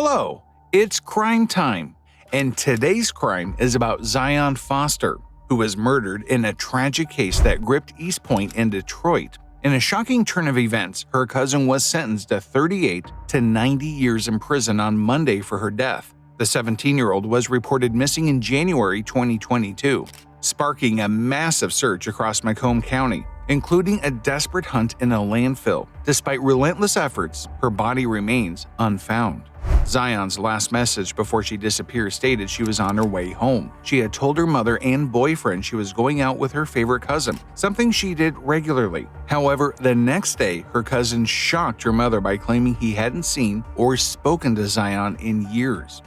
Hello, it's crime time, and today's crime is about Zion Foster, who was murdered in a tragic case that gripped Eastpointe and Detroit. In a shocking turn of events, her cousin was sentenced to 38 to 90 years in prison on Monday for her death. The 17-year-old was reported missing in January 2022, sparking a massive search across Macomb County, including a desperate hunt in a landfill. Despite relentless efforts, her body remains unfound. Zion's last message before she disappeared stated she was on her way home. She had told her mother and boyfriend she was going out with her favorite cousin, something she did regularly. However, the next day, her cousin shocked her mother by claiming he hadn't seen or spoken to Zion in years.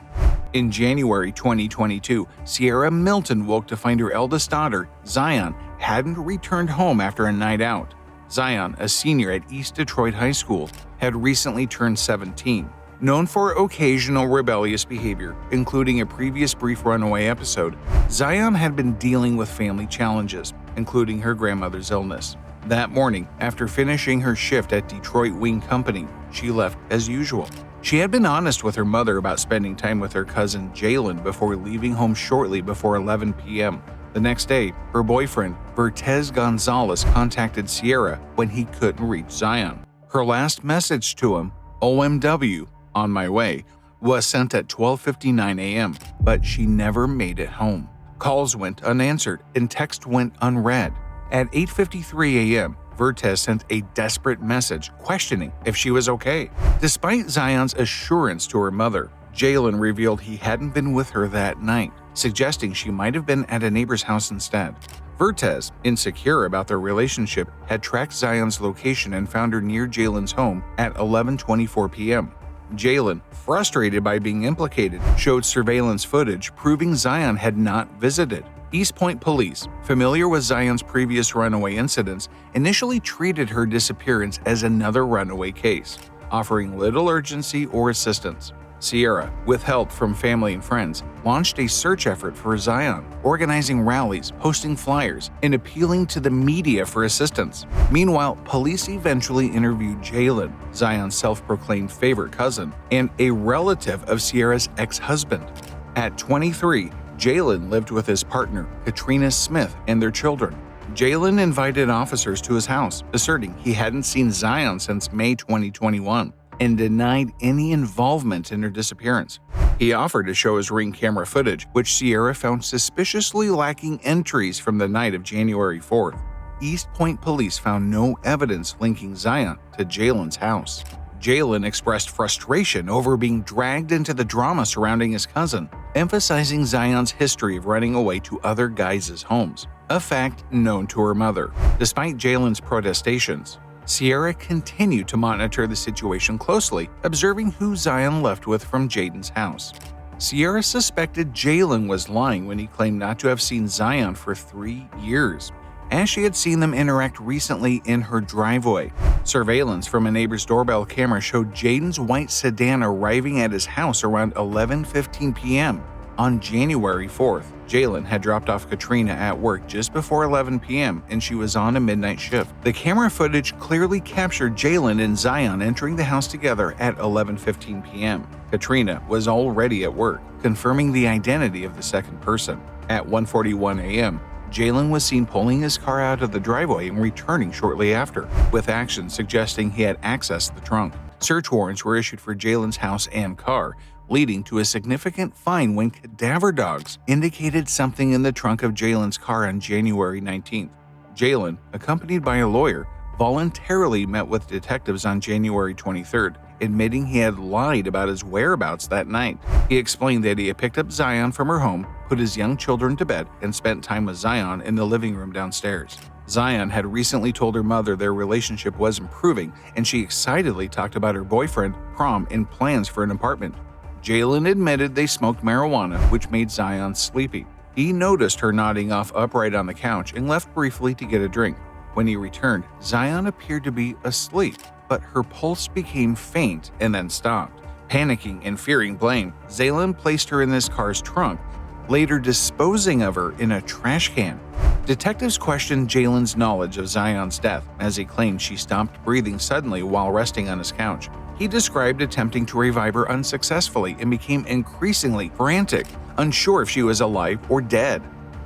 In January 2022, Sierra Milton woke to find her eldest daughter, Zion, hadn't returned home after a night out. Zion, a senior at East Detroit High School, had recently turned 17. Known for occasional rebellious behavior, including a previous brief runaway episode, Zion had been dealing with family challenges, including her grandmother's illness. That morning, after finishing her shift at Detroit Wing Company, she left as usual. She had been honest with her mother about spending time with her cousin Jalen before leaving home shortly before 11 p.m. The next day, her boyfriend, Vertez Gonzalez, contacted Sierra when he couldn't reach Zion. Her last message to him, OMW, on my way, was sent at 12:59 a.m., but she never made it home. Calls went unanswered and text went unread. At 8:53 a.m., Vertez sent a desperate message questioning if she was okay. Despite Zion's assurance to her mother, Jalen revealed he hadn't been with her that night, suggesting she might have been at a neighbor's house instead. Vertez, insecure about their relationship, had tracked Zion's location and found her near Jalen's home at 11:24 p.m. Jalen, frustrated by being implicated, showed surveillance footage proving Zion had not visited. Eastpointe police, familiar with Zion's previous runaway incidents, initially treated her disappearance as another runaway case, offering little urgency or assistance. Sierra, with help from family and friends, launched a search effort for Zion, organizing rallies, posting flyers, and appealing to the media for assistance. Meanwhile, police eventually interviewed Jalen, Zion's self-proclaimed favorite cousin, and a relative of Sierra's ex-husband. At 23, Jalen lived with his partner, Katrina Smith, and their children. Jalen invited officers to his house, asserting he hadn't seen Zion since May 2021. And denied any involvement in her disappearance. He offered to show his Ring camera footage, which Sierra found suspiciously lacking entries from the night of January 4th. Eastpointe police found no evidence linking Zion to Jalen's house. Jalen expressed frustration over being dragged into the drama surrounding his cousin, emphasizing Zion's history of running away to other guys' homes, a fact known to her mother. Despite Jalen's protestations, Sierra continued to monitor the situation closely, observing who Zion left with from Jaden's house. Sierra suspected Jalen was lying when he claimed not to have seen Zion for 3 years, as she had seen them interact recently in her driveway. Surveillance from a neighbor's doorbell camera showed Jaden's white sedan arriving at his house around 11:15 p.m. On January 4th, Jalen had dropped off Katrina at work just before 11 p.m. and she was on a midnight shift. The camera footage clearly captured Jalen and Zion entering the house together at 11:15 p.m. Katrina was already at work, confirming the identity of the second person. At 1:41 a.m., Jalen was seen pulling his car out of the driveway and returning shortly after, with actions suggesting he had accessed the trunk. Search warrants were issued for Jalen's house and car, leading to a significant find when cadaver dogs indicated something in the trunk of Jalen's car on January 19th. Jalen, accompanied by a lawyer, voluntarily met with detectives on January 23rd, admitting he had lied about his whereabouts that night. He explained that he had picked up Zion from her home, put his young children to bed, and spent time with Zion in the living room downstairs. Zion had recently told her mother their relationship was improving, and she excitedly talked about her boyfriend, prom, and plans for an apartment. Jalen admitted they smoked marijuana, which made Zion sleepy. He noticed her nodding off upright on the couch and left briefly to get a drink. When he returned, Zion appeared to be asleep, but her pulse became faint and then stopped. Panicking and fearing blame, Jalen placed her in his car's trunk, later disposing of her in a trash can. Detectives questioned Jalen's knowledge of Zion's death, as he claimed she stopped breathing suddenly while resting on his couch. He described attempting to revive her unsuccessfully and became increasingly frantic, unsure if she was alive or dead.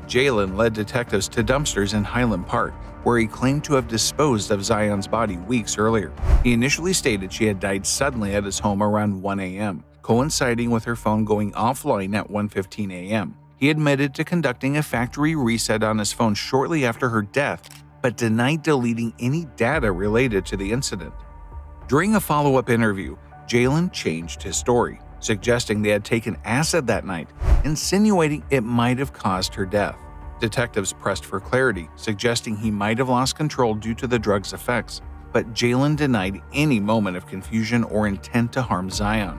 Jalen led detectives to dumpsters in Highland Park, where he claimed to have disposed of Zion's body weeks earlier. He initially stated she had died suddenly at his home around 1 a.m., coinciding with her phone going offline at 1:15 a.m. He admitted to conducting a factory reset on his phone shortly after her death, but denied deleting any data related to the incident. During a follow-up interview, Jalen changed his story, suggesting they had taken acid that night, insinuating it might have caused her death. Detectives pressed for clarity, suggesting he might have lost control due to the drug's effects, but Jalen denied any moment of confusion or intent to harm Zion.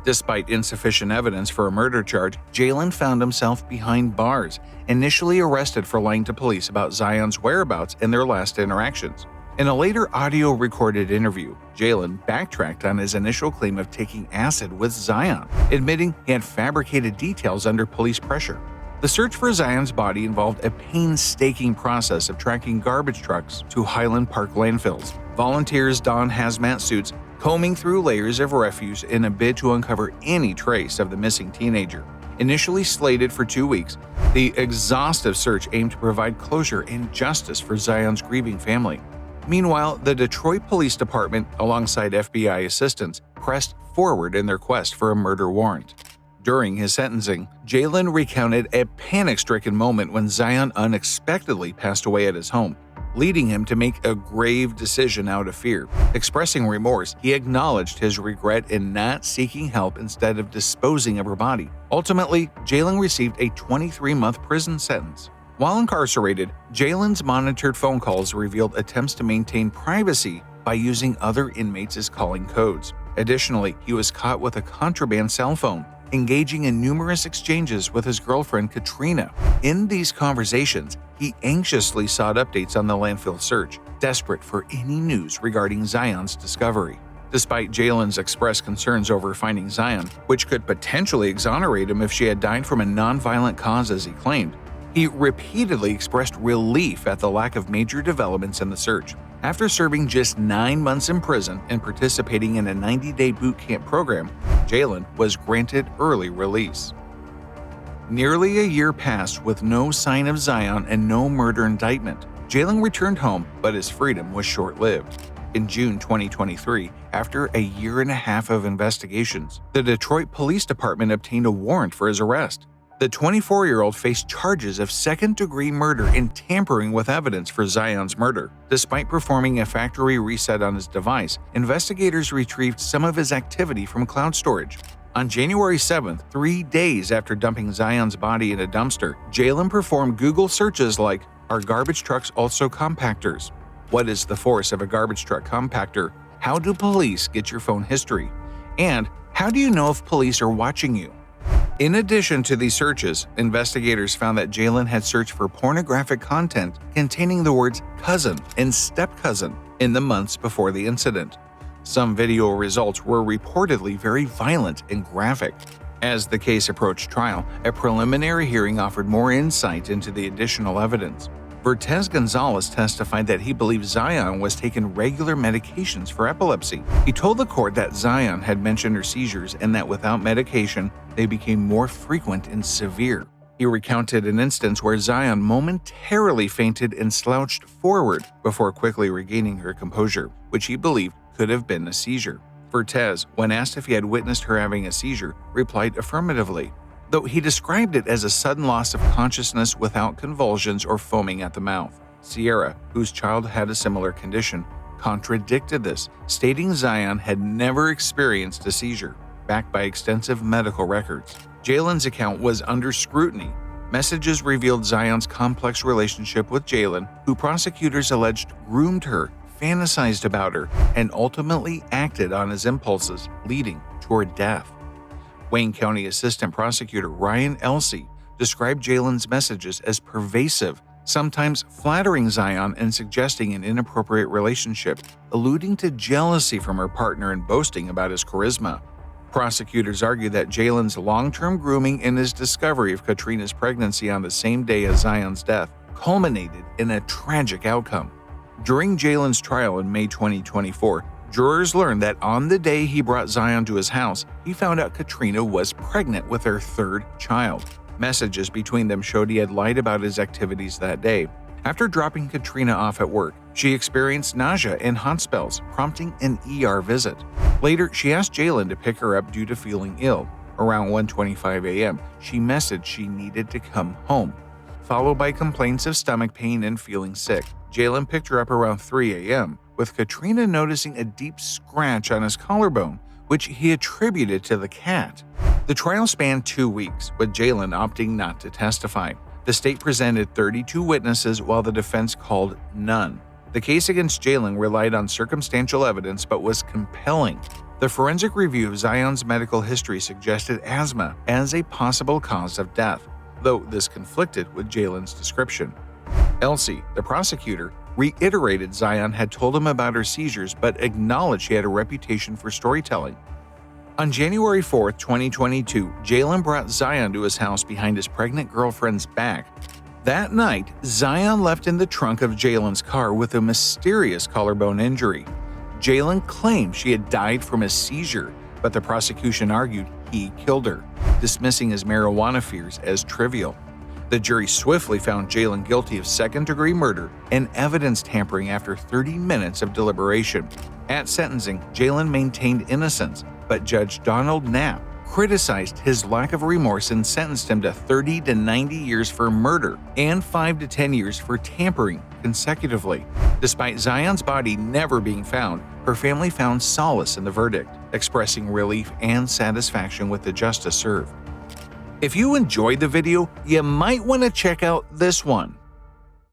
Despite insufficient evidence for a murder charge, Jalen found himself behind bars, initially arrested for lying to police about Zion's whereabouts and their last interactions. In a later audio-recorded interview, Jalen backtracked on his initial claim of taking acid with Zion, admitting he had fabricated details under police pressure. The search for Zion's body involved a painstaking process of tracking garbage trucks to Highland Park landfills. Volunteers donned hazmat suits, combing through layers of refuse in a bid to uncover any trace of the missing teenager. Initially slated for 2 weeks, the exhaustive search aimed to provide closure and justice for Zion's grieving family. Meanwhile, the Detroit Police Department, alongside FBI assistants, pressed forward in their quest for a murder warrant. During his sentencing, Jalen recounted a panic-stricken moment when Zion unexpectedly passed away at his home, leading him to make a grave decision out of fear. Expressing remorse, he acknowledged his regret in not seeking help instead of disposing of her body. Ultimately, Jalen received a 23-month prison sentence. While incarcerated, Jalen's monitored phone calls revealed attempts to maintain privacy by using other inmates as calling codes. Additionally, he was caught with a contraband cell phone, engaging in numerous exchanges with his girlfriend Katrina. In these conversations, he anxiously sought updates on the landfill search, desperate for any news regarding Zion's discovery. Despite Jalen's expressed concerns over finding Zion, which could potentially exonerate him if she had died from a nonviolent cause as he claimed, he repeatedly expressed relief at the lack of major developments in the search. After serving just 9 months in prison and participating in a 90-day boot camp program, Jalen was granted early release. Nearly a year passed with no sign of Zion and no murder indictment. Jalen returned home, but his freedom was short-lived. In June 2023, after a year and a half of investigations, the Detroit Police Department obtained a warrant for his arrest. The 24-year-old faced charges of second-degree murder and tampering with evidence for Zion's murder. Despite performing a factory reset on his device, investigators retrieved some of his activity from cloud storage. On January 7th, 3 days after dumping Zion's body in a dumpster, Jalen performed Google searches like, "Are garbage trucks also compactors? What is the force of a garbage truck compactor? How do police get your phone history? And how do you know if police are watching you?" In addition to these searches, investigators found that Jalen had searched for pornographic content containing the words cousin and step-cousin in the months before the incident. Some video results were reportedly very violent and graphic. As the case approached trial, a preliminary hearing offered more insight into the additional evidence. Vertez Gonzalez testified that he believed Zion was taking regular medications for epilepsy. He told the court that Zion had mentioned her seizures and that without medication, they became more frequent and severe. He recounted an instance where Zion momentarily fainted and slouched forward before quickly regaining her composure, which he believed could have been a seizure. Vertez, when asked if he had witnessed her having a seizure, replied affirmatively, though he described it as a sudden loss of consciousness without convulsions or foaming at the mouth. Sierra, whose child had a similar condition, contradicted this, stating Zion had never experienced a seizure, backed by extensive medical records. Jalen's account was under scrutiny. Messages revealed Zion's complex relationship with Jalen, who prosecutors alleged groomed her, fantasized about her, and ultimately acted on his impulses, leading to her death. Wayne County Assistant Prosecutor Ryan Elsey described Jalen's messages as pervasive, sometimes flattering Zion and suggesting an inappropriate relationship, alluding to jealousy from her partner and boasting about his charisma. Prosecutors argued that Jalen's long-term grooming and his discovery of Katrina's pregnancy on the same day as Zion's death culminated in a tragic outcome. During Jalen's trial in May 2024, Jurors learned that on the day he brought Zion to his house, he found out Katrina was pregnant with their third child. Messages between them showed he had lied about his activities that day. After dropping Katrina off at work, she experienced nausea and hot spells, prompting an ER visit. Later, she asked Jalen to pick her up due to feeling ill. Around 1:25 a.m., she messaged she needed to come home, followed by complaints of stomach pain and feeling sick. Jalen picked her up around 3 a.m., with Katrina noticing a deep scratch on his collarbone, which he attributed to the cat. The trial spanned 2 weeks, with Jalen opting not to testify. The state presented 32 witnesses while the defense called none. The case against Jalen relied on circumstantial evidence but was compelling. The forensic review of Zion's medical history suggested asthma as a possible cause of death, though this conflicted with Jalen's description. Elsie, the prosecutor, reiterated Zion had told him about her seizures but acknowledged she had a reputation for storytelling. On January 4, 2022, Jalen brought Zion to his house behind his pregnant girlfriend's back. That night, Zion left in the trunk of Jalen's car with a mysterious collarbone injury. Jalen claimed she had died from a seizure, but the prosecution argued he killed her, dismissing his marijuana fears as trivial. The jury swiftly found Jalen guilty of second-degree murder and evidence tampering after 30 minutes of deliberation. At sentencing, Jalen maintained innocence, but Judge Donald Knapp criticized his lack of remorse and sentenced him to 30 to 90 years for murder and 5 to 10 years for tampering consecutively. Despite Zion's body never being found, her family found solace in the verdict, expressing relief and satisfaction with the justice served. If you enjoyed the video, you might want to check out this one.